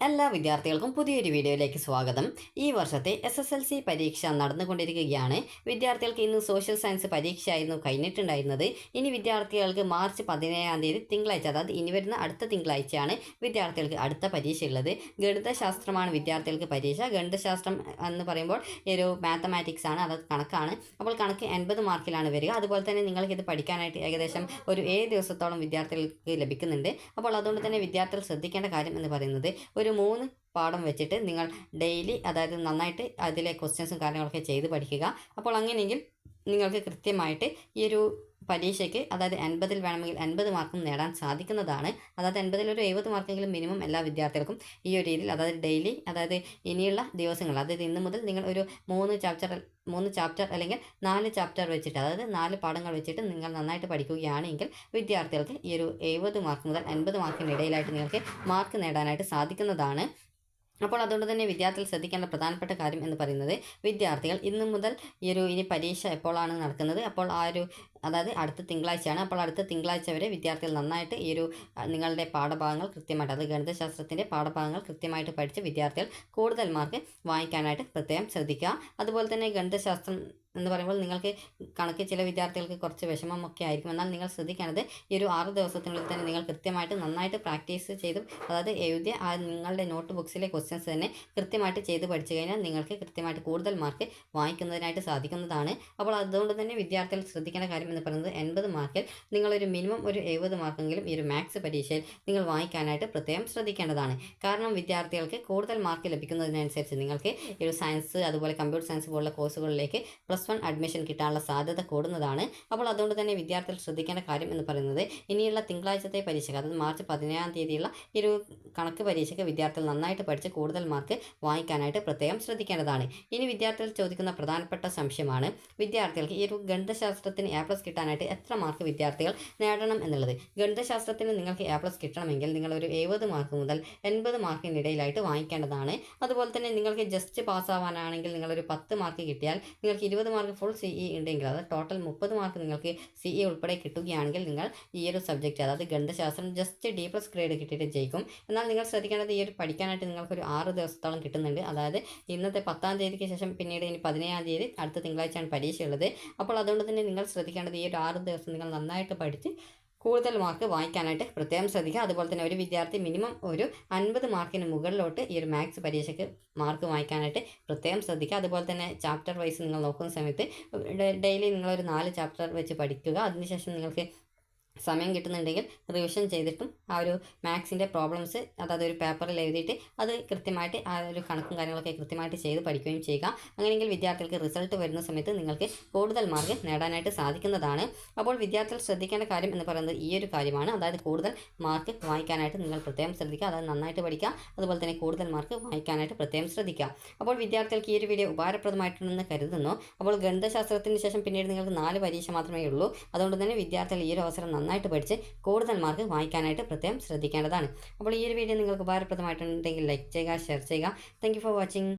എല്ലാ വിദ്യാർത്ഥികൾക്കും പുതിയൊരു വീഡിയോയിലേക്ക് സ്വാഗതം. ഈ വർഷത്തെ SSLC പരീക്ഷ നടന്നുകൊണ്ടിരിക്കുകയാണ്. വിദ്യാർത്ഥികൾക്ക് ഇന്ന് സോഷ്യൽ സയൻസ് പരീക്ഷയായിരുന്നു കഴിഞ്ഞിട്ടുണ്ടായിരുന്നത്. ഇനി വിദ്യാർത്ഥികൾക്ക് മാർച്ച് 17-ാം തീയതി തിങ്കളാഴ്ച, അതായത് ഇനി വരുന്ന അടുത്ത തിങ്കളാഴ്ചയാണ് വിദ്യാർത്ഥികൾക്ക് അടുത്ത പരീക്ഷ ഉള്ളത്. ഗണിതശാസ്ത്രമാണ് വിദ്യാർത്ഥികൾക്ക് പരീക്ഷ. ഗണിതശാസ്ത്രം എന്ന് പറയുമ്പോൾ ഒരു മാത്തമാറ്റിക്സ് ആണ്, അത് കണക്കാണ്. അപ്പോൾ കണക്ക് 80 മാർക്കിലാണ് വരിക. അതുപോലെ തന്നെ നിങ്ങൾക്കിത് പഠിക്കാനായിട്ട് ഏകദേശം ഒരു 7 ദിവസത്തോളം വിദ്യാർത്ഥികൾക്ക് ലഭിക്കുന്നുണ്ട്. അപ്പോൾ അതുകൊണ്ട് തന്നെ വിദ്യാർത്ഥികൾ ശ്രദ്ധിക്കേണ്ട കാര്യം എന്ന് പറയുന്നത്, ഒരു 3 പാഠം വെച്ചിട്ട് നിങ്ങൾ ഡെയിലി, അതായത് നന്നായിട്ട് അതിലെ ക്വസ്റ്റ്യൻസും കാര്യങ്ങളൊക്കെ ചെയ്ത് പഠിക്കുക. അപ്പോൾ അങ്ങനെയെങ്കിൽ നിങ്ങൾക്ക് കൃത്യമായിട്ട് ഈ ഒരു പരീക്ഷയ്ക്ക്, അതായത് 80-ൽ വേണമെങ്കിൽ 80 മാർക്കും നേടാൻ സാധിക്കുന്നതാണ്. അതായത് 80-ൽ ഒരു 70 മാർക്കെങ്കിലും മിനിമം എല്ലാ വിദ്യാർത്ഥികൾക്കും ഈ ഒരു രീതിയിൽ, അതായത് ഡെയിലി, അതായത് ഇനിയുള്ള ദിവസങ്ങൾ, അതായത് ഇന്ന് മുതൽ നിങ്ങൾ ഒരു 3 ചാപ്റ്റർ അല്ലെങ്കിൽ 4 ചാപ്റ്റർ വെച്ചിട്ട്, അതായത് 4 പാഠങ്ങൾ വെച്ചിട്ട് നിങ്ങൾ നന്നായിട്ട് പഠിക്കുകയാണെങ്കിൽ വിദ്യാർത്ഥികൾക്ക് ഈ ഒരു 70 മാർക്ക് മുതൽ 80 മാർക്കിന് ഇടയിലായിട്ട് നിങ്ങൾക്ക് മാർക്ക് നേടാനായിട്ട് സാധിക്കുന്നതാണ്. അപ്പോൾ അതുകൊണ്ട് തന്നെ വിദ്യാർത്ഥികൾ ശ്രദ്ധിക്കേണ്ട പ്രധാനപ്പെട്ട കാര്യം എന്ന് പറയുന്നത്, വിദ്യാർത്ഥികൾ ഇന്നു മുതൽ ഇനി പരീക്ഷ എപ്പോഴാണ് നടക്കുന്നത്, അപ്പോൾ അതായത് അടുത്ത തിങ്കളാഴ്ചയാണ്. അപ്പോൾ അടുത്ത തിങ്കളാഴ്ച വരെ വിദ്യാർത്ഥികൾ നന്നായിട്ട് നിങ്ങളുടെ പാഠഭാഗങ്ങൾ കൃത്യമായിട്ട്, അത് ഗണിതശാസ്ത്രത്തിൻ്റെ പാഠഭാഗങ്ങൾ കൃത്യമായിട്ട് പഠിച്ച് വിദ്യാർത്ഥികൾ കൂടുതൽ മാർക്ക് വാങ്ങിക്കാനായിട്ട് പ്രത്യേകം ശ്രദ്ധിക്കുക. അതുപോലെ തന്നെ ഗണിതശാസ്ത്രം എന്ന് പറയുമ്പോൾ നിങ്ങൾക്ക് കണക്ക് ചില വിദ്യാർത്ഥികൾക്ക് കുറച്ച് വിഷമമൊക്കെ ആയിരിക്കും. എന്നാൽ നിങ്ങൾ ശ്രദ്ധിക്കേണ്ടത്, ഈ ഒരു 6 ദിവസത്തിനുള്ളിൽ തന്നെ നിങ്ങൾ കൃത്യമായിട്ട് നന്നായിട്ട് പ്രാക്ടീസ് ചെയ്ത്, അതായത് എഴുതിയ നിങ്ങളുടെ നോട്ട് ബുക്സിലെ ക്വസ്റ്റ്യൻസ് തന്നെ കൃത്യമായിട്ട് ചെയ്ത് പഠിച്ചു കഴിഞ്ഞാൽ നിങ്ങൾക്ക് കൃത്യമായിട്ട് കൂടുതൽ മാർക്ക് വാങ്ങിക്കുന്നതിനായിട്ട് സാധിക്കുന്നതാണ്. അപ്പോൾ അതുകൊണ്ട് തന്നെ വിദ്യാർത്ഥികൾ ശ്രദ്ധിക്കേണ്ട കാര്യം എന്ന് പറയുന്നത്, 80 മാർക്കിൽ നിങ്ങളൊരു മിനിമം ഒരു 70 മാർക്കെങ്കിലും ഈ ഒരു മാത്സ് പരീക്ഷയിൽ നിങ്ങൾ വാങ്ങിക്കാനായിട്ട് പ്രത്യേകം ശ്രദ്ധിക്കേണ്ടതാണ്. കാരണം വിദ്യാർത്ഥികൾക്ക് കൂടുതൽ മാർക്ക് ലഭിക്കുന്നതിനനുസരിച്ച് നിങ്ങൾക്ക് ഈ ഒരു സയൻസ്, അതുപോലെ കമ്പ്യൂട്ടർ സയൻസ് പോലുള്ള കോഴ്സുകളിലേക്ക് +1 അഡ്മിഷൻ കിട്ടാനുള്ള സാധ്യത കൂടുന്നതാണ്. അപ്പോൾ അതുകൊണ്ട് തന്നെ വിദ്യാർത്ഥികൾ ശ്രദ്ധിക്കേണ്ട കാര്യം എന്ന് പറയുന്നത്, ഇനിയുള്ള തിങ്കളാഴ്ചത്തെ പരീക്ഷയ്ക്ക്, അതായത് മാർച്ച് 17-ാം തീയതിയുള്ള ഈ ഒരു കണക്ക് പരീക്ഷയ്ക്ക് വിദ്യാർത്ഥികൾ നന്നായിട്ട് പഠിച്ച് കൂടുതൽ മാർക്ക് വാങ്ങിക്കാനായിട്ട് പ്രത്യേകം ശ്രദ്ധിക്കേണ്ടതാണ്. ഇനി വിദ്യാർത്ഥികൾ ചോദിക്കുന്ന പ്രധാനപ്പെട്ട സംശയമാണ്, വിദ്യാർത്ഥികൾക്ക് ഈ ഒരു ഗണിതശാസ്ത്രത്തിന് A+ കിട്ടാനായിട്ട് എത്ര മാർക്ക് വിദ്യാർത്ഥികൾ നേടണം എന്നുള്ളത്. ഗണിതശാസ്ത്രത്തിന് നിങ്ങൾക്ക് A+ കിട്ടണമെങ്കിൽ നിങ്ങൾ ഒരു 70 മാർക്ക് മുതൽ 80 മാർക്കിനിടയിലായിട്ട് വാങ്ങിക്കേണ്ടതാണ്. അതുപോലെ തന്നെ നിങ്ങൾക്ക് ജസ്റ്റ് പാസ്സാവാനാണെങ്കിൽ നിങ്ങളൊരു 10 മാർക്ക് കിട്ടിയാൽ നിങ്ങൾക്ക് 20 മാർക്ക് ഫുൾ CE ഉണ്ടെങ്കിൽ, അതായത് ടോട്ടൽ 30 മാർക്ക് നിങ്ങൾക്ക് CE ഉൾപ്പെടെ കിട്ടുകയാണെങ്കിൽ നിങ്ങൾ ഈ ഒരു സബ്ജക്റ്റ്, അതായത് ഗണിതശാസ്ത്രം ജസ്റ്റ് D+ ഗ്രേഡ് കിട്ടിയിട്ട് ജയിക്കും. എന്നാൽ നിങ്ങൾ ശ്രദ്ധിക്കേണ്ടത്, ഈ ഒരു പഠിക്കാനായിട്ട് നിങ്ങൾക്കൊരു 6 ദിവസത്തോളം കിട്ടുന്നുണ്ട്. അതായത് ഇന്നത്തെ 10-ാം തീയതിക്ക് ശേഷം പിന്നീട് ഇനി 17-ാം തീയതി അടുത്ത തിങ്കളാഴ്ചയാണ് പരീക്ഷയുള്ളത്. അപ്പോൾ അതുകൊണ്ട് തന്നെ നിങ്ങൾ ശ്രദ്ധിക്കേണ്ടത്, ഈ ഒരു 6 ദിവസം നിങ്ങൾ നന്നായിട്ട് പഠിച്ച് കൂടുതൽ മാർക്ക് വാങ്ങിക്കാനായിട്ട് പ്രത്യേകം ശ്രദ്ധിക്കുക. അതുപോലെ തന്നെ ഒരു വിദ്യാർത്ഥി മിനിമം ഒരു 50 മാർക്കിന് മുകളിലോട്ട് ഈ ഒരു മാത്സ് പരീക്ഷയ്ക്ക് മാർക്ക് വാങ്ങിക്കാനായിട്ട് പ്രത്യേകം ശ്രദ്ധിക്കുക. അതുപോലെ തന്നെ ചാപ്റ്റർ വൈസ് നിങ്ങൾ നോക്കുന്ന സമയത്ത് ഡെയിലി നിങ്ങളൊരു 4 ചാപ്റ്റർ വെച്ച് പഠിക്കുക. അതിനുശേഷം നിങ്ങൾക്ക് സമയം കിട്ടുന്നുണ്ടെങ്കിൽ റിവിഷൻ ചെയ്തിട്ടും ആ ഒരു മാത്സിൻ്റെ പ്രോബ്ലംസ്, അതായത് ഒരു പേപ്പറിൽ എഴുതിയിട്ട് അത് കൃത്യമായിട്ട് ആ ഒരു കണക്കും കാര്യങ്ങളൊക്കെ കൃത്യമായിട്ട് ചെയ്ത് പഠിക്കുകയും ചെയ്യുക. അങ്ങനെയെങ്കിൽ വിദ്യാർത്ഥികൾക്ക് റിസൾട്ട് വരുന്ന സമയത്ത് നിങ്ങൾക്ക് കൂടുതൽ മാർക്ക് നേടാനായിട്ട് സാധിക്കുന്നതാണ്. അപ്പോൾ വിദ്യാർത്ഥികൾ ശ്രദ്ധിക്കേണ്ട കാര്യം എന്ന് പറയുന്നത് ഈ ഒരു കാര്യമാണ്. അതായത് കൂടുതൽ മാർക്ക് വാങ്ങിക്കാനായിട്ട് നിങ്ങൾ പ്രത്യേകം ശ്രദ്ധിക്കുക, അതായത് നന്നായിട്ട് പഠിക്കുക, അതുപോലെ തന്നെ കൂടുതൽ മാർക്ക് വാങ്ങിക്കാനായിട്ട് പ്രത്യേകം ശ്രദ്ധിക്കുക. അപ്പോൾ വിദ്യാർത്ഥികൾക്ക് ഈ ഒരു വീഡിയോ ഉപകാരപ്രദമായിട്ടുണ്ടെന്ന് കരുതുന്നു. അപ്പോൾ ഗണിതശാസ്ത്രത്തിന് ശേഷം പിന്നീട് നിങ്ങൾക്ക് 4 പരീക്ഷ മാത്രമേ ഉള്ളൂ. അതുകൊണ്ട് തന്നെ വിദ്യാർത്ഥികൾ ഈ ഒരു അവസരം നന്നായിട്ട് പഠിച്ച് കൂടുതൽ മാർക്ക് വാങ്ങിക്കാനായിട്ട് പ്രത്യേകം ശ്രദ്ധിക്കേണ്ടതാണ്. അപ്പോൾ ഈ ഒരു വീഡിയോ നിങ്ങൾക്ക് ഉപകാരപ്രദമായിട്ടുണ്ടെങ്കിൽ ലൈക്ക് ചെയ്യുക, ഷെയർ ചെയ്യുക. Thank you for watching.